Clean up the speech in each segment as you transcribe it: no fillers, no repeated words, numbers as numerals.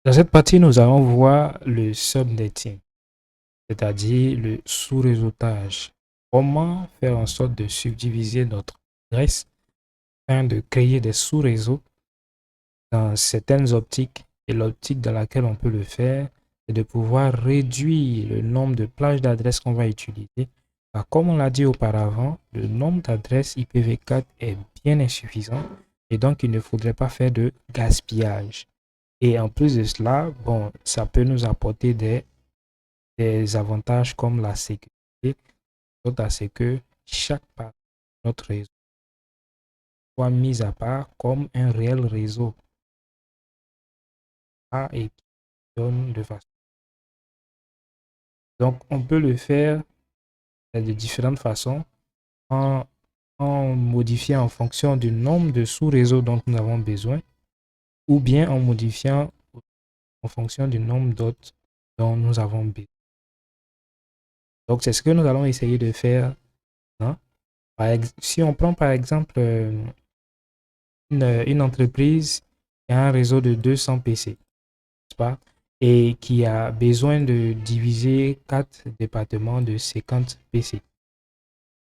Dans cette partie, nous allons voir le subnetting, c'est-à-dire le sous-réseautage. Comment faire en sorte de subdiviser notre adresse afin de créer des sous-réseaux dans certaines optiques. Et l'optique dans laquelle on peut le faire, c'est de pouvoir réduire le nombre de plages d'adresses qu'on va utiliser. Car comme on l'a dit auparavant, le nombre d'adresses IPv4 est bien insuffisant et donc il ne faudrait pas faire de gaspillage. Et en plus de cela, bon, ça peut nous apporter des avantages comme la sécurité. L'autre, c'est que chaque partie de notre réseau soit mise à part comme un réel réseau et qui donne de façon. Donc, on peut le faire de différentes façons en, en modifiant en fonction du nombre de sous-réseaux dont nous avons besoin ou bien en modifiant en fonction du nombre d'autres dont nous avons besoin. Donc, c'est ce que nous allons essayer de faire, hein. Si on prend par exemple une entreprise qui a un réseau de 200 PC, n'est-ce pas, et qui a besoin de diviser 4 départements de 50 PC.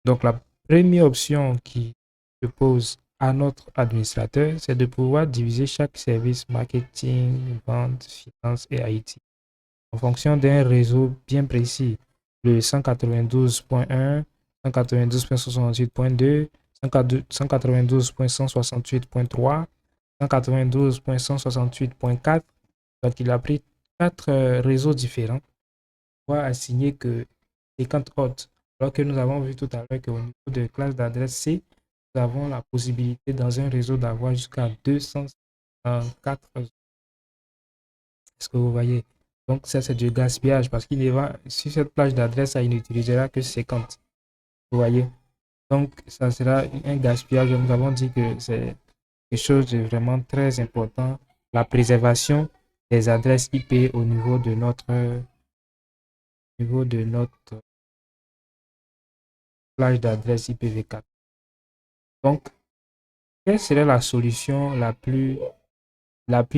Donc la première option qui se pose à notre administrateur, c'est de pouvoir diviser chaque service marketing, vente, finance et IT en fonction d'un réseau bien précis, le 192.1, 192.68.2, 192.168.3, 192.168.4. Donc, il a pris 4 réseaux différents pour assigner que 50 autres. Alors que nous avons vu tout à l'heure qu'au niveau de classe d'adresse C, nous avons la possibilité dans un réseau d'avoir jusqu'à 204. Est-ce que vous voyez? Donc, ça, c'est du gaspillage parce qu'il va, sur cette plage d'adresse, il n'utilisera que 50. Vous voyez? Donc, ça sera un gaspillage. Nous avons dit que c'est quelque chose de vraiment très important. La préservation des adresses IP au niveau de notre plage d'adresse IPv4. Donc, quelle serait la solution la plus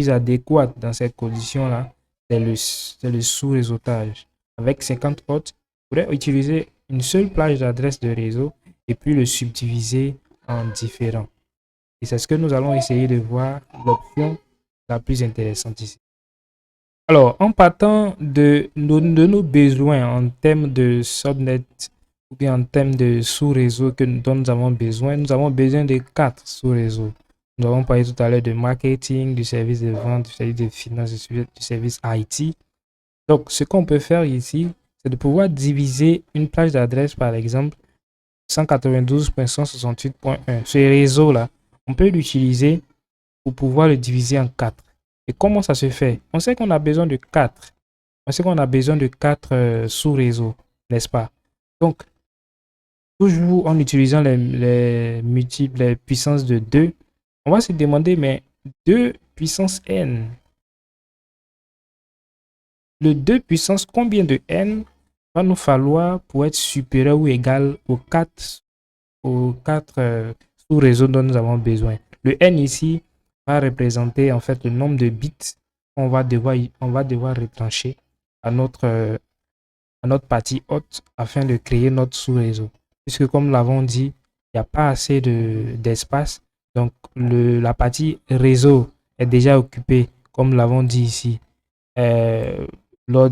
adéquate dans cette condition-là? C'est le sous-réseautage. Avec 50 ports, on pourrait utiliser une seule plage d'adresse de réseau et puis le subdiviser en différents. Et c'est ce que nous allons essayer de voir, l'option la plus intéressante ici. Alors, en partant de nos besoins en termes de subnet ou bien en termes de sous-réseau dont nous avons besoin de 4 sous-réseaux. Nous avons parlé tout à l'heure de marketing, du service de vente, du service de finance, du service IT. Donc, ce qu'on peut faire ici, c'est de pouvoir diviser une plage d'adresse, par exemple, 192.168.1. Ce réseau-là, on peut l'utiliser pour pouvoir le diviser en 4. Et comment ça se fait? On sait qu'on a besoin de 4. On sait qu'on a besoin de 4 sous-réseaux, n'est-ce pas? Donc, toujours en utilisant les multiples, les puissances de 2, on va se demander, mais 2 puissance n. Le 2 puissance combien de n va nous falloir pour être supérieur ou égal aux 4 sous-réseaux dont nous avons besoin? Le n ici va représenter en fait le nombre de bits qu'on va devoir retrancher à notre partie haute afin de créer notre sous-réseau. Puisque comme nous l'avons dit, il n'y a pas assez d'espace. Donc la partie réseau est déjà occupée, comme nous l'avons dit ici, lors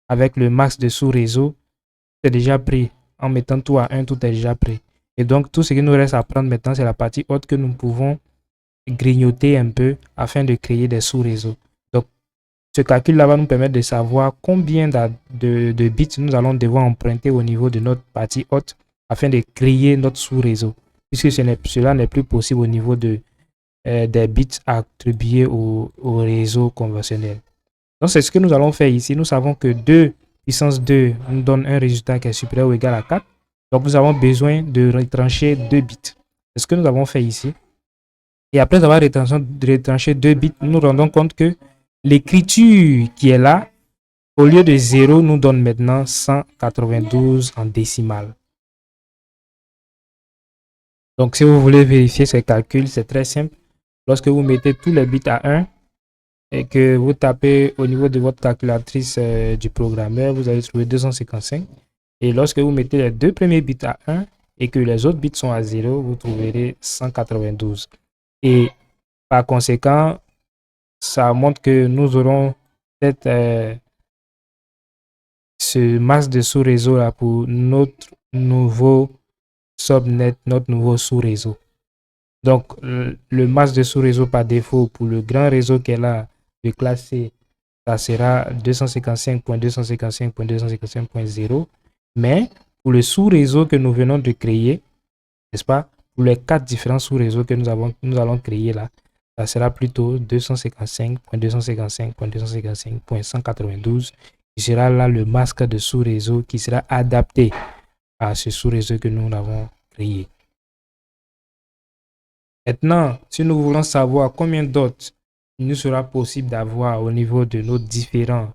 avec le max de sous-réseau, c'est déjà pris. En mettant tout à 1, tout est déjà pris. Et donc tout ce qui nous reste à prendre maintenant, c'est la partie haute que nous pouvons grignoter un peu afin de créer des sous-réseaux. Donc ce calcul-là va nous permettre de savoir combien de bits nous allons devoir emprunter au niveau de notre partie haute afin de créer notre sous-réseau, puisque cela n'est plus possible au niveau des bits attribués au réseau conventionnel. Donc, c'est ce que nous allons faire ici. Nous savons que 2 puissance 2 nous donne un résultat qui est supérieur ou égal à 4. Donc, nous avons besoin de retrancher 2 bits. C'est ce que nous avons fait ici. Et après avoir retranché 2 bits, nous nous rendons compte que l'écriture qui est là, au lieu de 0, nous donne maintenant 192 en décimale. Donc, si vous voulez vérifier ces calculs, c'est très simple. Lorsque vous mettez tous les bits à 1, et que vous tapez au niveau de votre calculatrice du programmeur, vous allez trouver 255. Et lorsque vous mettez les deux premiers bits à 1 et que les autres bits sont à 0, vous trouverez 192. Et par conséquent, ça montre que nous aurons peut-être ce masque de sous-réseau là pour notre nouveau subnet, notre nouveau sous-réseau. Donc, le masque de sous-réseau par défaut pour le grand réseau qui est là, de classe C, ça sera 255.255.255.0. Mais pour le sous-réseau que nous venons de créer, n'est-ce pas, pour les 4 différents sous-réseaux que nous allons créer là, ça sera plutôt 255.255.255.192 qui sera là le masque de sous-réseau qui sera adapté à ce sous-réseau que nous avons créé. Maintenant, si nous voulons savoir combien d'autres il nous sera possible d'avoir au niveau de nos différents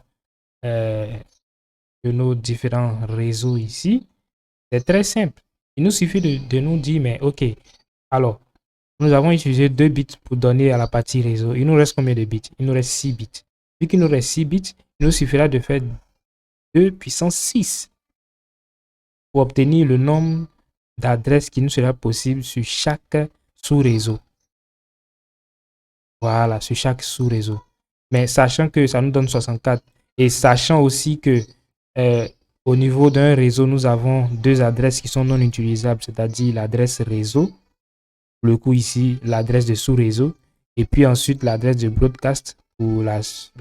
réseaux ici, c'est très simple. Il nous suffit de nous dire, mais ok, alors, nous avons utilisé 2 bits pour donner à la partie réseau. Il nous reste combien de bits? Il nous reste 6 bits. Vu qu'il nous reste 6 bits, il nous suffira de faire 2 puissance 6 pour obtenir le nombre d'adresses qui nous sera possible sur chaque sous-réseau. Voilà, sur chaque sous-réseau. Mais sachant que ça nous donne 64 et sachant aussi que au niveau d'un réseau, nous avons 2 adresses qui sont non utilisables, c'est-à-dire l'adresse réseau, pour le coup ici, l'adresse de sous-réseau, et puis ensuite l'adresse de broadcast pour la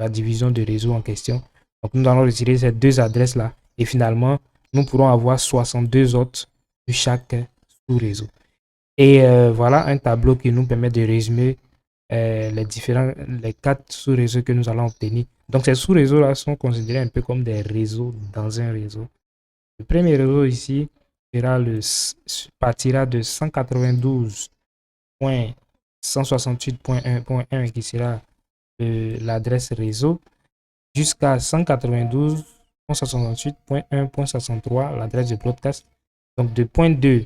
division de réseau en question. Donc nous allons retirer ces 2 adresses-là et finalement, nous pourrons avoir 62 autres sur chaque sous-réseau. Et voilà un tableau qui nous permet de résumer les 4 sous-réseaux que nous allons obtenir. Donc ces sous-réseaux-là sont considérés un peu comme des réseaux dans un réseau. Le premier réseau ici partira de 192.168.1.1 qui sera l'adresse réseau jusqu'à 192.168.1.63 l'adresse de broadcast. Donc de point 2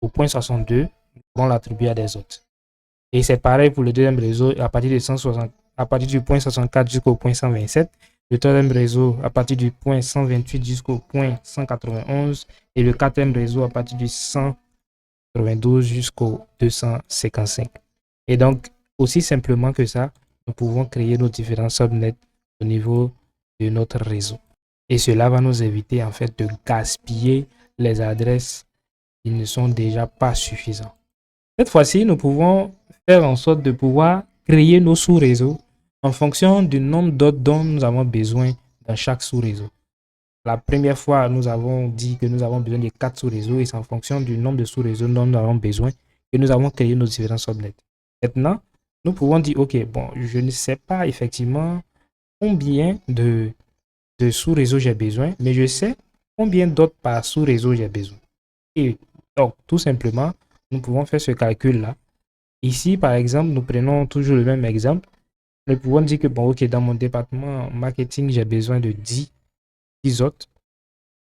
au point 62, nous pourrons l'attribuer à des autres. Et c'est pareil pour le deuxième réseau à partir de 160, à partir du point 64 jusqu'au point 127. Le troisième réseau à partir du point 128 jusqu'au point 191. Et le quatrième réseau à partir du 192 jusqu'au 255. Et donc, aussi simplement que ça, nous pouvons créer nos différents subnets au niveau de notre réseau. Et cela va nous éviter en fait de gaspiller les adresses qui ne sont déjà pas suffisantes. Cette fois-ci, nous pouvons faire en sorte de pouvoir créer nos sous-réseaux en fonction du nombre d'hôtes dont nous avons besoin dans chaque sous-réseau. La première fois, nous avons dit que nous avons besoin de 4 sous-réseaux et c'est en fonction du nombre de sous-réseaux dont nous avons besoin que nous avons créé nos différents subnets. Maintenant, nous pouvons dire, ok, bon, je ne sais pas effectivement combien de sous-réseaux j'ai besoin, mais je sais combien d'autres par sous-réseau j'ai besoin. Et donc, tout simplement, nous pouvons faire ce calcul-là. Ici, par exemple, nous prenons toujours le même exemple. Nous pouvons dire que, bon, ok, dans mon département marketing, j'ai besoin de 10 autres.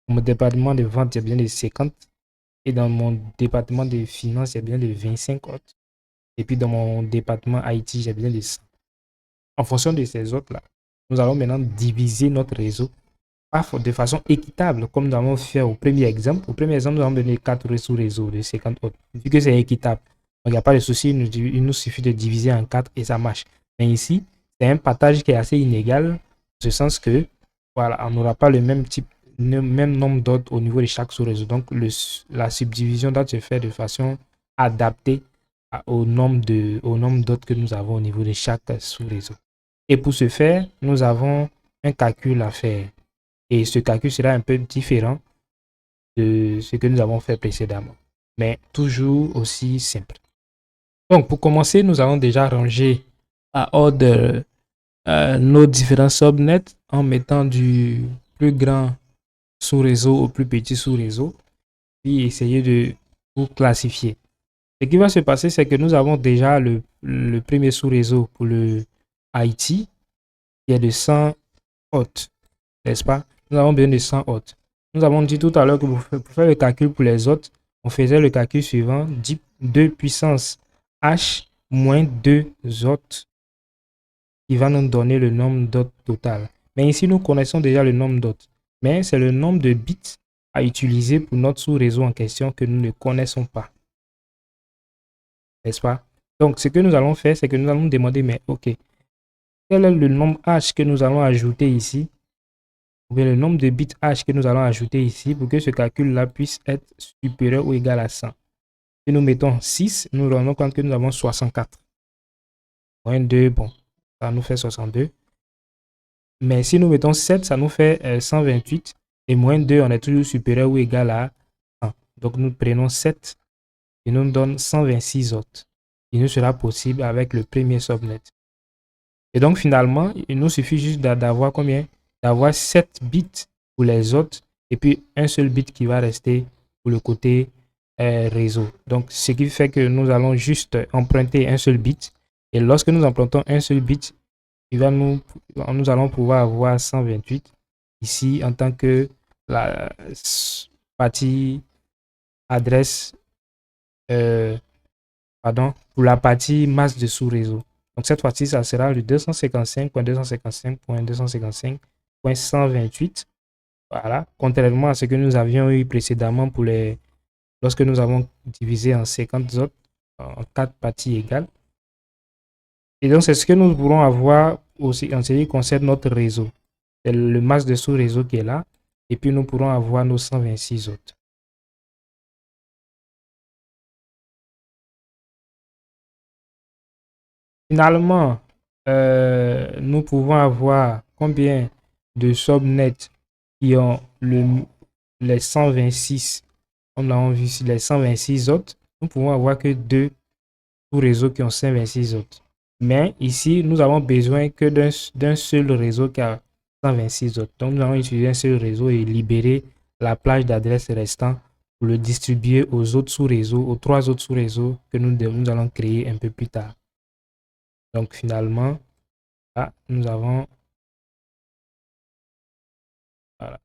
Dans mon département de vente, j'ai besoin de 50. Et dans mon département de finance, j'ai besoin de 25 autres. Et puis, dans mon département IT, j'ai besoin de 100. En fonction de ces autres-là, nous allons maintenant diviser notre réseau de façon équitable, comme nous avons fait au premier exemple. Au premier exemple, nous avons donné 4 sous-réseaux de 50 autres. Vu que c'est équitable, donc il n'y a pas de souci, il nous suffit de diviser en 4 et ça marche. Mais ici, c'est un partage qui est assez inégal, en ce sens que, voilà, on n'aura pas le même nombre d'autres au niveau de chaque sous-réseau. Donc, la subdivision doit se faire de façon adaptée au nombre d'autres que nous avons au niveau de chaque sous-réseau. Et pour ce faire, nous avons un calcul à faire. Et ce calcul sera un peu différent de ce que nous avons fait précédemment, mais toujours aussi simple. Donc, pour commencer, nous allons déjà ranger à ordre nos différents subnets en mettant du plus grand sous-réseau au plus petit sous-réseau, puis essayer de tout classifier. Ce qui va se passer, c'est que nous avons déjà le premier sous-réseau pour le IT, qui est de 100 hôtes, n'est-ce pas? Nous avons besoin de 100 hôtes. Nous avons dit tout à l'heure que pour faire le calcul pour les autres, on faisait le calcul suivant, 2 puissance h moins 2 hôtes qui va nous donner le nombre d'hôtes total. Mais ici, nous connaissons déjà le nombre d'hôtes. Mais c'est le nombre de bits à utiliser pour notre sous-réseau en question que nous ne connaissons pas. N'est-ce pas? Donc, ce que nous allons faire, c'est que nous allons demander, mais ok, quel est le nombre H que nous allons ajouter ici? Ou bien le nombre de bits H que nous allons ajouter ici pour que ce calcul-là puisse être supérieur ou égal à 100. Si nous mettons 6, nous nous rendons compte que nous avons 64. Moins 2, bon, ça nous fait 62. Mais si nous mettons 7, ça nous fait 128. Et moins 2, on est toujours supérieur ou égal à 100. Donc nous prenons 7 et nous donne 126 autres. Il nous sera possible avec le premier subnet. Et donc finalement, il nous suffit juste d'avoir combien? D'avoir 7 bits pour les autres et puis un seul bit qui va rester pour le côté réseau. Donc ce qui fait que nous allons juste emprunter un seul bit. Et lorsque nous empruntons un seul bit, nous allons pouvoir avoir 128 ici en tant que la partie adresse, pour la partie masse de sous-réseau. Donc cette fois-ci, ça sera le 255.255.255.128. Voilà, contrairement à ce que nous avions eu précédemment lorsque nous avons divisé en 50 autres, en 4 parties égales. Et donc, c'est ce que nous pourrons avoir aussi en ce qui concerne notre réseau. C'est le masse de sous-réseau qui est là. Et puis, nous pourrons avoir nos 126 autres. Finalement, nous pouvons avoir combien de subnets qui ont les 126, comme nous l'avons vu ici, les 126 autres. Nous pouvons avoir que 2 sous-réseaux qui ont 126 autres. Mais ici, nous avons besoin que d'un seul réseau qui a 126 autres. Donc, nous allons utiliser un seul réseau et libérer la plage d'adresses restant pour le distribuer aux autres sous-réseaux, aux 3 autres sous-réseaux que nous allons créer un peu plus tard. Donc, finalement, là, nous avons... Voilà.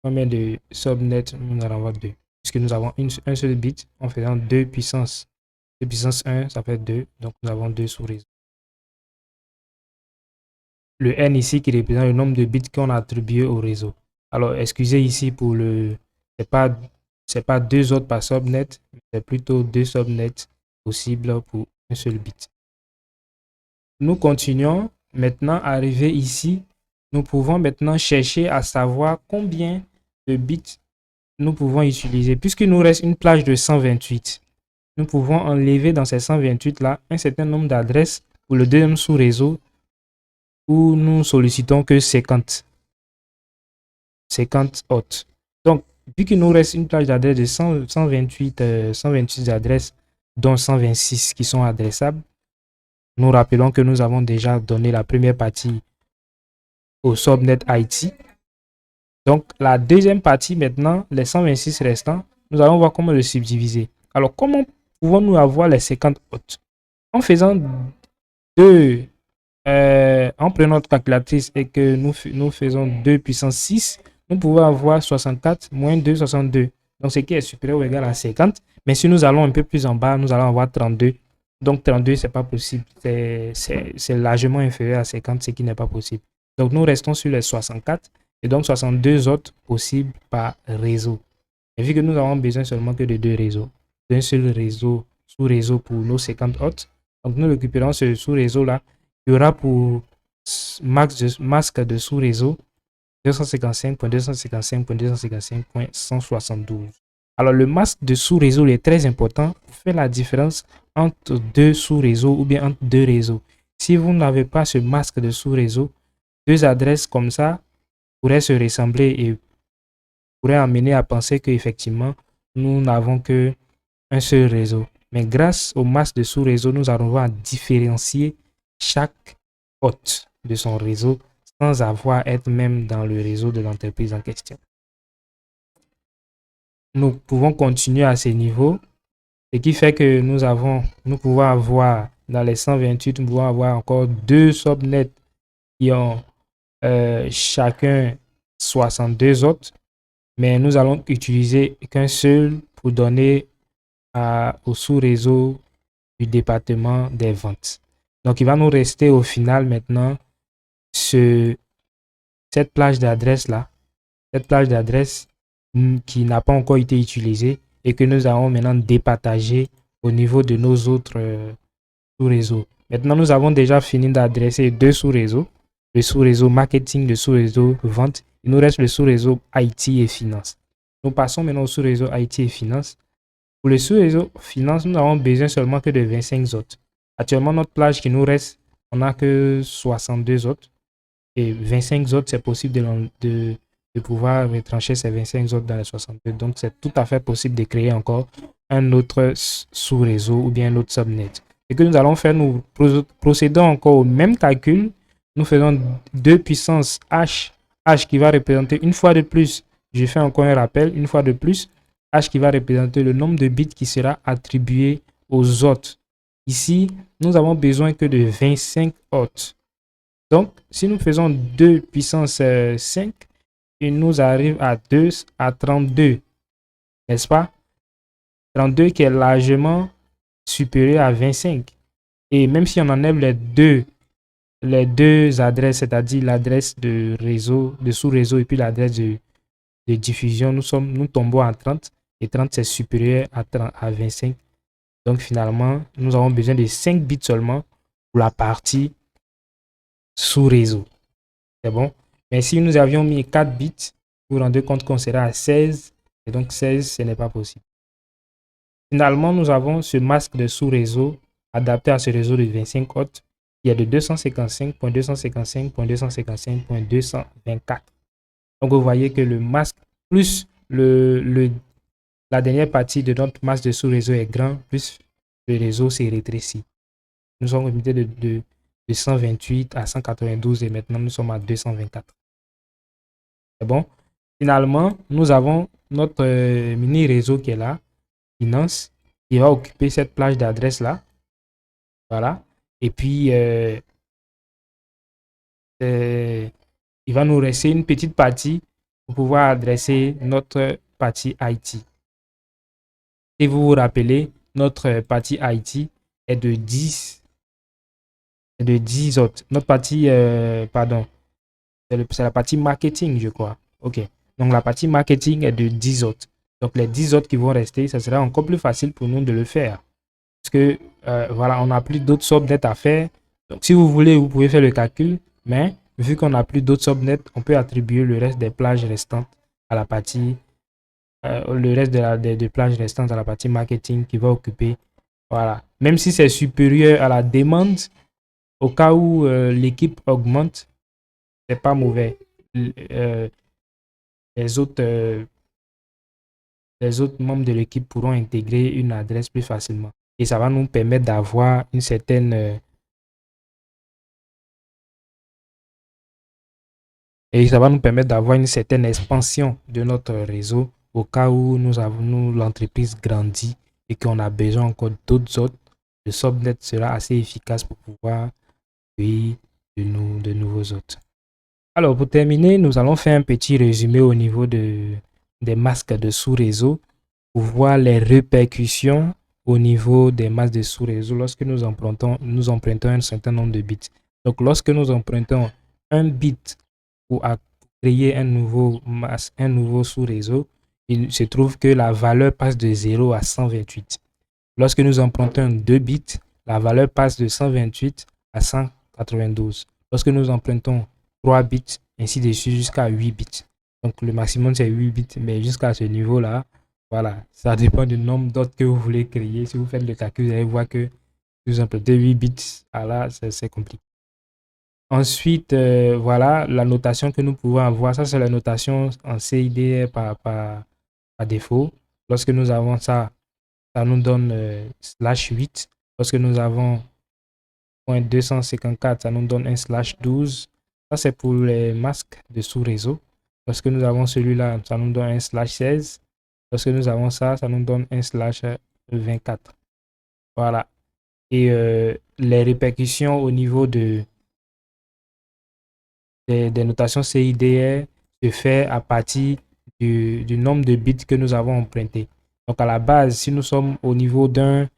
Combien de subnets nous allons avoir 2? Puisque nous avons un seul bit en faisant 2 puissance 1, ça fait 2. Donc, nous avons 2 sous-réseaux. Le n ici qui représente le nombre de bits qu'on a attribué au réseau. Alors, excusez ici pour c'est pas 2 autres par subnet, c'est plutôt 2 subnets possibles pour un seul bit. Nous continuons maintenant, arrivé ici, nous pouvons maintenant chercher à savoir combien de bits nous pouvons utiliser. Puisqu'il nous reste une plage de 128, nous pouvons enlever dans ces 128 là un certain nombre d'adresses pour le deuxième sous-réseau où nous sollicitons que 50 autres. Donc, vu qu'il nous reste une plage d'adresses de 128 adresses, dont 126 qui sont adressables, nous rappelons que nous avons déjà donné la première partie au subnet IT. Donc, la deuxième partie maintenant, les 126 restants, nous allons voir comment le subdiviser. Alors, comment pouvons-nous avoir les 50 autres? En faisant en prenant notre calculatrice et que nous faisons 2 puissance 6, nous pouvons avoir 64 moins 2, 62. Donc, ce qui est supérieur ou égal à 50. Mais si nous allons un peu plus en bas, nous allons avoir 32. Donc, 32, ce n'est pas possible. C'est largement inférieur à 50, ce qui n'est pas possible. Donc, nous restons sur les 64 et donc 62 autres possibles par réseau. Et vu que nous avons besoin seulement que de 2 réseaux, d'un seul réseau, sous-réseau pour nos 50 autres, donc nous récupérons ce sous-réseau-là. Il y aura pour masque de sous-réseau 255.255.255.172. Alors, le masque de sous-réseau est très important pour faire la différence entre 2 sous-réseaux ou bien entre 2 réseaux. Si vous n'avez pas ce masque de sous-réseau, 2 adresses comme ça pourraient se ressembler et pourraient amener à penser qu'effectivement, nous n'avons qu'un seul réseau. Mais grâce au masque de sous-réseau, nous allons voir différencier chaque hôte de son réseau sans avoir à être même dans le réseau de l'entreprise en question. Nous pouvons continuer à ce niveau, ce qui fait que nous pouvons avoir dans les 128, nous pouvons avoir encore 2 subnets qui ont chacun 62 autres, mais nous allons utiliser qu'un seul pour donner au sous-réseau du département des ventes. Donc, il va nous rester au final maintenant cette plage d'adresse là, cette plage d'adresse qui n'a pas encore été utilisée et que nous allons maintenant départager au niveau de nos autres sous-réseaux. Maintenant, nous avons déjà fini d'adresser deux sous-réseaux, le sous-réseau marketing, le sous-réseau vente. Il nous reste le sous-réseau IT et finance. Nous passons maintenant au sous-réseau IT et finance. Pour le sous-réseau finance, nous n'avons besoin seulement que de 25 autres. Actuellement, notre plage qui nous reste, on n'a que 62 autres. Et 25 autres, c'est possible de pouvoir retrancher ces 25 autres dans les 62. Donc, c'est tout à fait possible de créer encore un autre sous-réseau ou bien un autre subnet. Et que nous allons faire, nous procédons encore au même calcul. Nous faisons 2 puissance H, H qui va représenter une fois de plus, je fais encore un rappel, une fois de plus, H qui va représenter le nombre de bits qui sera attribué aux autres. Ici, nous avons besoin que de 25 autres. Donc, si nous faisons 2 puissance 5, il nous arrive à 32, n'est-ce pas? 32 qui est largement supérieur à 25. Et même si on enlève les deux adresses, c'est-à-dire l'adresse de réseau, de sous-réseau et puis l'adresse de diffusion, nous tombons à 30. Et 30, c'est supérieur à 25. Donc, finalement, nous avons besoin de 5 bits seulement pour la partie sous-réseau. C'est bon? Mais si nous avions mis 4 bits, vous vous rendez compte qu'on sera à 16. Et donc, 16, ce n'est pas possible. Finalement, nous avons ce masque de sous-réseau adapté à ce réseau de 25 autres qui est de 255.255.255.224. Donc, vous voyez que le masque plus la dernière partie de notre masque de sous-réseau est grand, plus le réseau s'est rétréci. Nous sommes limités de 128 à 192 et maintenant nous sommes à 224. C'est bon? Finalement, nous avons notre mini réseau qui est là, finance, qui va occuper cette plage d'adresse là. Voilà. Et puis, il va nous rester une petite partie pour pouvoir adresser notre partie IT. Si vous vous rappelez, notre partie IT est de 10 autres. Notre partie, pardon, c'est la partie marketing, je crois. OK. Donc, la partie marketing est de 10 autres. Donc, les 10 autres qui vont rester, ça sera encore plus facile pour nous de le faire. Parce que, voilà, on n'a plus d'autres subnets à faire. Donc, si vous voulez, vous pouvez faire le calcul. Mais, vu qu'on n'a plus d'autres subnets, on peut attribuer le reste des plages restantes à la partie, le reste des plages restantes à la partie marketing qui va occuper. Voilà. Même si c'est supérieur à la demande, au cas où l'équipe augmente, c'est pas mauvais. Euh, les autres membres de l'équipe pourront intégrer une adresse plus facilement. Et ça va nous permettre d'avoir une certaine expansion de notre réseau au cas où l'entreprise grandit et qu'on a besoin encore d'autres autres. Le subnet sera assez efficace pour pouvoir accueillir de nouveaux autres. Alors, pour terminer, nous allons faire un petit résumé au niveau des masques de sous-réseau pour voir les répercussions au niveau des masques de sous-réseau lorsque nous empruntons un certain nombre de bits. Donc, lorsque nous empruntons un bit pour créer un nouveau sous-réseau, il se trouve que la valeur passe de 0 à 128. Lorsque nous empruntons 2 bits, la valeur passe de 128 à 192. Lorsque nous empruntons 3 bits, ainsi de suite jusqu'à 8 bits. Donc le maximum c'est 8 bits, mais jusqu'à ce niveau-là, voilà, ça dépend du nombre d'autres que vous voulez créer. Si vous faites le calcul, vous allez voir que vous empruntez 8 bits, là c'est compliqué. Ensuite, voilà la notation que nous pouvons avoir. Ça, c'est la notation en CID par défaut. Lorsque nous avons ça, ça nous donne /8. Lorsque nous avons .254, ça nous donne un /12. Ça, c'est pour les masques de sous-réseau. Lorsque nous avons celui-là, ça nous donne un /16. Lorsque nous avons ça, ça nous donne un /24. Voilà. Et les répercussions au niveau des notations CIDR se fait à partir du nombre de bits que nous avons empruntés. Donc à la base, si nous sommes au niveau d'un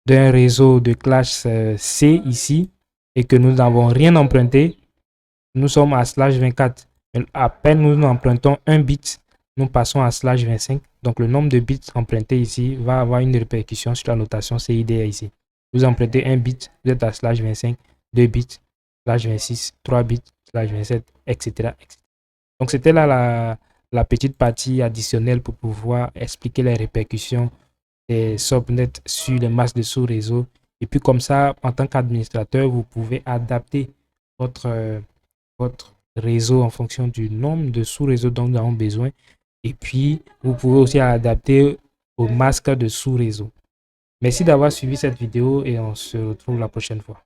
réseau de classe C ici et que nous n'avons rien emprunté, nous sommes à /24. À peine nous empruntons un bit, nous passons à /25. Donc le nombre de bits empruntés ici va avoir une répercussion sur la notation CIDR ici. Vous empruntez un bit, vous êtes à /25, 2 bits, /26, 3 bits, /27, etc. Donc c'était là la petite partie additionnelle pour pouvoir expliquer les répercussions des subnets sur les masques de sous-réseau. Et puis comme ça, en tant qu'administrateur, vous pouvez adapter votre réseau en fonction du nombre de sous-réseaux dont nous avons besoin. Et puis, vous pouvez aussi adapter au masque de sous-réseau. Merci d'avoir suivi cette vidéo et on se retrouve la prochaine fois.